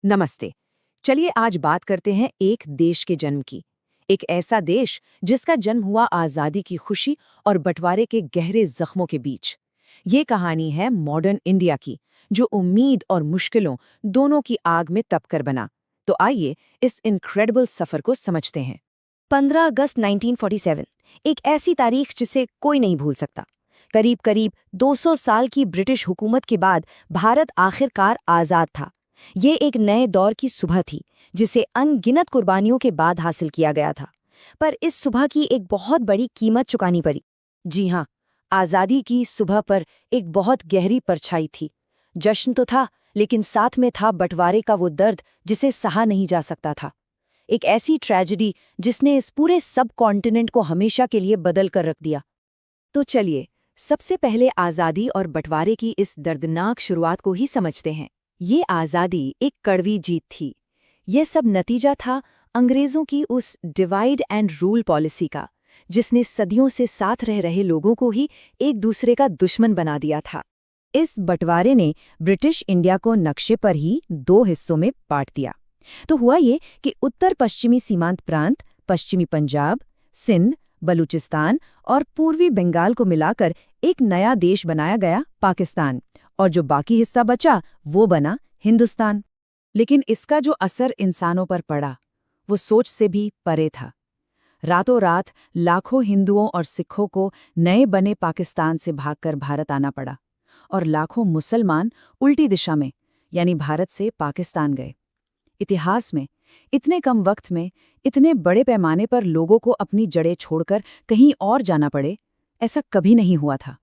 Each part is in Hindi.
नमस्ते। चलिए आज बात करते हैं एक देश के जन्म की। एक ऐसा देश जिसका जन्म हुआ आज़ादी की खुशी और बंटवारे के गहरे जख्मों के बीच। ये कहानी है मॉडर्न इंडिया की, जो उम्मीद और मुश्किलों दोनों की आग में तपकर बना। तो आइए इस इनक्रेडिबल सफर को समझते हैं। 15 अगस्त 1947 एक ऐसी तारीख जिसे कोई नहीं भूल सकता। करीब करीब 200 साल की ब्रिटिश हुकूमत के बाद भारत आखिरकार आज़ाद था। ये एक नए दौर की सुबह थी, जिसे अनगिनत कुर्बानियों के बाद हासिल किया गया था। पर इस सुबह की एक बहुत बड़ी कीमत चुकानी पड़ी। जी हाँ, आज़ादी की सुबह पर एक बहुत गहरी परछाई थी। जश्न तो था, लेकिन साथ में था बंटवारे का वो दर्द जिसे सहा नहीं जा सकता था। एक ऐसी ट्रेजेडी जिसने इस पूरे सब कॉन्टिनेंट को हमेशा के लिए बदल कर रख दिया। तो चलिए, सबसे पहले आज़ादी और बंटवारे की इस दर्दनाक शुरुआत को ही समझते हैं। ये आज़ादी एक कड़वी जीत थी। यह सब नतीजा था अंग्रेज़ों की उस डिवाइड एंड रूल पॉलिसी का, जिसने सदियों से साथ रह रहे लोगों को ही एक दूसरे का दुश्मन बना दिया था। इस बंटवारे ने ब्रिटिश इंडिया को नक्शे पर ही दो हिस्सों में बांट दिया। तो हुआ ये कि उत्तर पश्चिमी सीमांत प्रांत, पश्चिमी पंजाब, सिंध, बलूचिस्तान और पूर्वी बंगाल को मिलाकर एक नया देश बनाया गया, पाकिस्तान। और जो बाकी हिस्सा बचा वो बना हिंदुस्तान। लेकिन इसका जो असर इंसानों पर पड़ा, वो सोच से भी परे था। रातों रात लाखों हिंदुओं और सिखों को नए बने पाकिस्तान से भागकर भारत आना पड़ा, और लाखों मुसलमान उल्टी दिशा में, यानी भारत से पाकिस्तान गए। इतिहास में इतने कम वक्त में इतने बड़े पैमाने पर लोगों को अपनी जड़ें छोड़कर कहीं और जाना पड़े, ऐसा कभी नहीं हुआ था।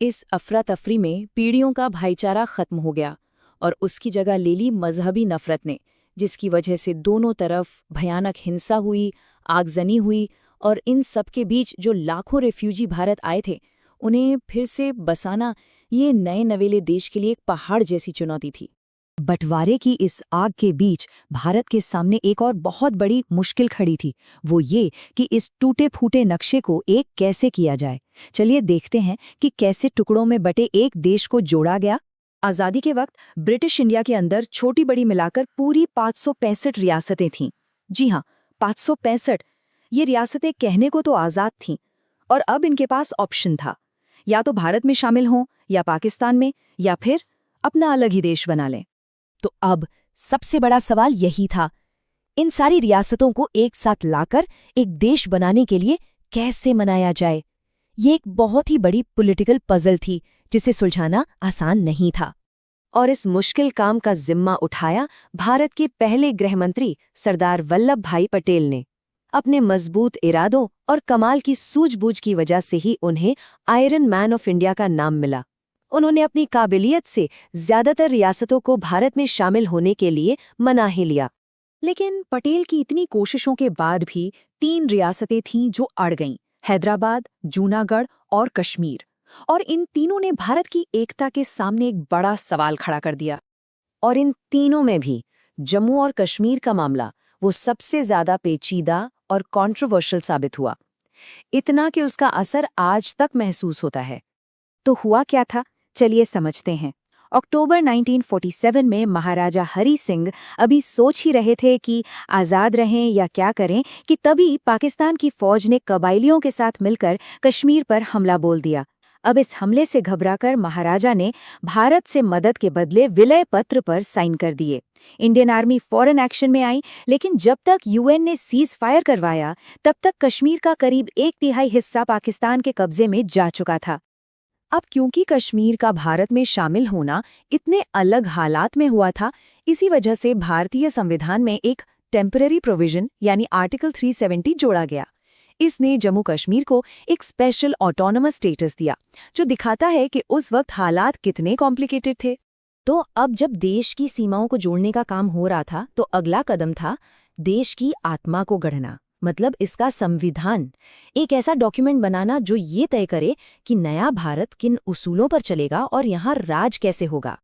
इस अफरा तफरी में पीढ़ियों का भाईचारा खत्म हो गया और उसकी जगह ले ली मजहबी नफरत ने, जिसकी वजह से दोनों तरफ भयानक हिंसा हुई, आगजनी हुई। और इन सब के बीच जो लाखों रेफ्यूजी भारत आए थे, उन्हें फिर से बसाना ये नए नवेले देश के लिए एक पहाड़ जैसी चुनौती थी। बंटवारे की इस आग के बीच भारत के सामने एक और बहुत बड़ी मुश्किल खड़ी थी। वो ये कि इस टूटे फूटे नक्शे को एक कैसे किया जाए। चलिए देखते हैं कि कैसे टुकड़ों में बटे एक देश को जोड़ा गया। आज़ादी के वक्त ब्रिटिश इंडिया के अंदर छोटी बड़ी मिलाकर पूरी 565 रियासतें थीं। जी हाँ, 565। ये रियासतें कहने को तो आज़ाद थीं, और अब इनके पास ऑप्शन था, या तो भारत में शामिल हों, या पाकिस्तान में, या फिर अपना अलग ही देश बना लें। तो अब सबसे बड़ा सवाल यही था, इन सारी रियासतों को एक साथ लाकर एक देश बनाने के लिए कैसे मनाया जाए। ये एक बहुत ही बड़ी पॉलिटिकल पजल थी, जिसे सुलझाना आसान नहीं था। और इस मुश्किल काम का जिम्मा उठाया भारत के पहले गृहमंत्री सरदार वल्लभ भाई पटेल ने। अपने मजबूत इरादों और कमाल की सूझबूझ की वजह से ही उन्हें आयरन मैन ऑफ इंडिया का नाम मिला। उन्होंने अपनी काबिलियत से ज्यादातर रियासतों को भारत में शामिल होने के लिए मना ही लिया। लेकिन पटेल की इतनी कोशिशों के बाद भी 3 रियासतें थीं जो अड़ गईं: हैदराबाद, जूनागढ़ और कश्मीर। और इन तीनों ने भारत की एकता के सामने एक बड़ा सवाल खड़ा कर दिया। और इन तीनों में भी जम्मू और कश्मीर का मामला वो सबसे ज्यादा पेचीदा और कंट्रोवर्शियल साबित हुआ, इतना कि उसका असर आज तक महसूस होता है। तो हुआ क्या था, चलिए समझते हैं। अक्टूबर 1947 में महाराजा हरी सिंह अभी सोच ही रहे थे कि आज़ाद रहें या क्या करें, कि तभी पाकिस्तान की फौज ने कबायलियों के साथ मिलकर कश्मीर पर हमला बोल दिया। अब इस हमले से घबराकर महाराजा ने भारत से मदद के बदले विलय पत्र पर साइन कर दिए। इंडियन आर्मी फौरन एक्शन में आई, लेकिन जब तक यूएन ने सीज फायर करवाया, तब तक कश्मीर का करीब 1/3 हिस्सा पाकिस्तान के कब्जे में जा चुका था। अब क्योंकि कश्मीर का भारत में शामिल होना इतने अलग हालात में हुआ था, इसी वजह से भारतीय संविधान में एक टेम्पररी प्रोविजन यानी आर्टिकल 370 जोड़ा गया। इसने जम्मू कश्मीर को एक स्पेशल ऑटोनोमस स्टेटस दिया, जो दिखाता है कि उस वक्त हालात कितने कॉम्प्लिकेटेड थे। तो अब जब देश की सीमाओं को जोड़ने का काम हो रहा था, तो अगला कदम था देश की आत्मा को गढ़ना, मतलब इसका संविधान। एक ऐसा डॉक्यूमेंट बनाना जो ये तय करे कि नया भारत किन उसूलों पर चलेगा और यहाँ राज कैसे होगा।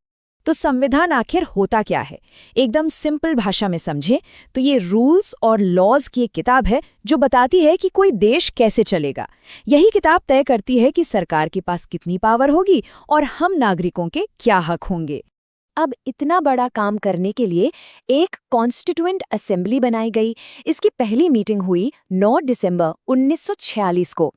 तो संविधान आखिर होता क्या है, एकदम सिंपल भाषा में समझे तो ये रूल्स और लॉज की एक किताब है जो बताती है कि कोई देश कैसे चलेगा। यही किताब तय करती है कि सरकार के पास कितनी पावर होगी और हम नागरिकों के क्या हक होंगे। अब इतना बड़ा काम करने के लिए एक कॉन्स्टिट्यूएंट असेंबली बनाई गई। इसकी पहली मीटिंग हुई 9 दिसंबर 1946 को।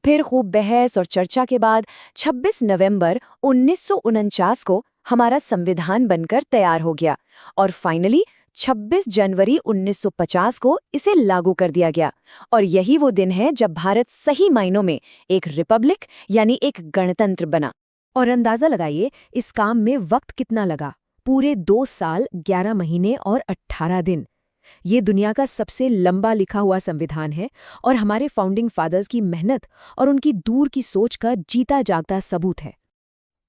फिर खूब बहस और चर्चा के बाद 26 नवंबर 1949 को हमारा संविधान बनकर तैयार हो गया और फाइनली 26 जनवरी 1950 को इसे लागू कर दिया गया। और यही वो दिन है जब भारत सही मायनों में एक रिपब्लिक यानी एक गणतंत्र बना। और अंदाजा लगाइए इस काम में वक्त कितना लगा। पूरे 2 साल 11 महीने और 18 दिन। ये दुनिया का सबसे लंबा लिखा हुआ संविधान है और हमारे फाउंडिंग फादर्स की मेहनत और उनकी दूर की सोच का जीता जागता सबूत है।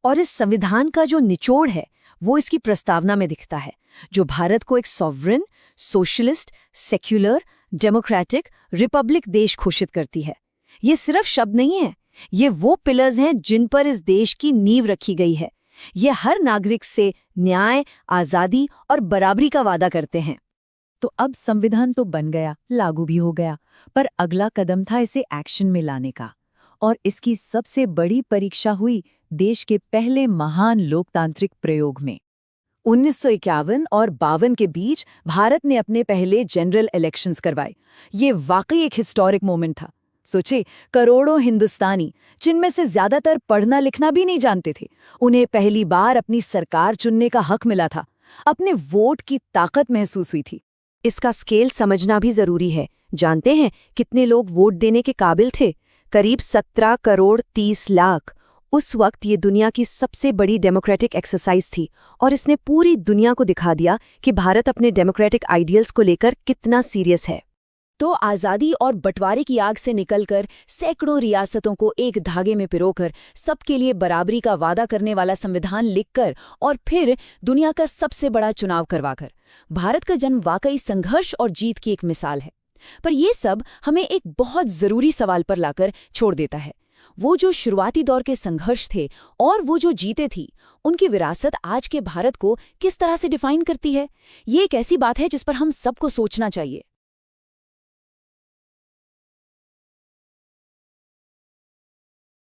और इस संविधान का जो निचोड़ है वो इसकी प्रस्तावना में दिखता है, जो भारत को एक sovereign, socialist, secular, democratic, Republic देश घोषित करती है। ये सिर्फ शब्द नहीं है, ये वो पिलर्स हैं जिन पर इस देश की नींव रखी गई है। ये हर नागरिक से न्याय, आज़ादी और बराबरी का वादा करते हैं। तो अब संविधान तो बन गया, लागू भी हो गया, पर अगला कदम था इसे एक्शन में लाने का। और इसकी सबसे बड़ी परीक्षा हुई देश के पहले महान लोकतांत्रिक प्रयोग में। 1951 और 52 के बीच भारत ने अपने पहले जनरल इलेक्शंस करवाए। ये वाकई एक हिस्टोरिक मोमेंट था। सोचे, करोड़ों हिंदुस्तानी, जिनमें से ज्यादातर पढ़ना लिखना भी नहीं जानते थे, उन्हें पहली बार अपनी सरकार चुनने का हक मिला था। अपने वोट की ताकत महसूस हुई थी। इसका स्केल समझना भी जरूरी है। जानते हैं कितने लोग वोट देने के काबिल थे? करीब 17 करोड़ 30 लाख। उस वक्त ये दुनिया की सबसे बड़ी डेमोक्रेटिक एक्सरसाइज थी और इसने पूरी दुनिया को दिखा दिया कि भारत अपने डेमोक्रेटिक आइडियल्स को लेकर कितना सीरियस है। तो आज़ादी और बंटवारे की आग से निकलकर सैकड़ों रियासतों को एक धागे में पिरोकर सबके लिए बराबरी का वादा करने वाला संविधान लिखकर और फिर दुनिया का सबसे बड़ा चुनाव करवाकर भारत का जन्म वाकई संघर्ष और जीत की एक मिसाल है। पर यह सब हमें एक बहुत जरूरी सवाल पर लाकर छोड़ देता है। वो जो शुरुआती दौर के संघर्ष थे और वो जो जीते थी, उनकी विरासत आज के भारत को किस तरह से डिफाइन करती है? ये एक ऐसी बात है जिस पर हम सबको सोचना चाहिए।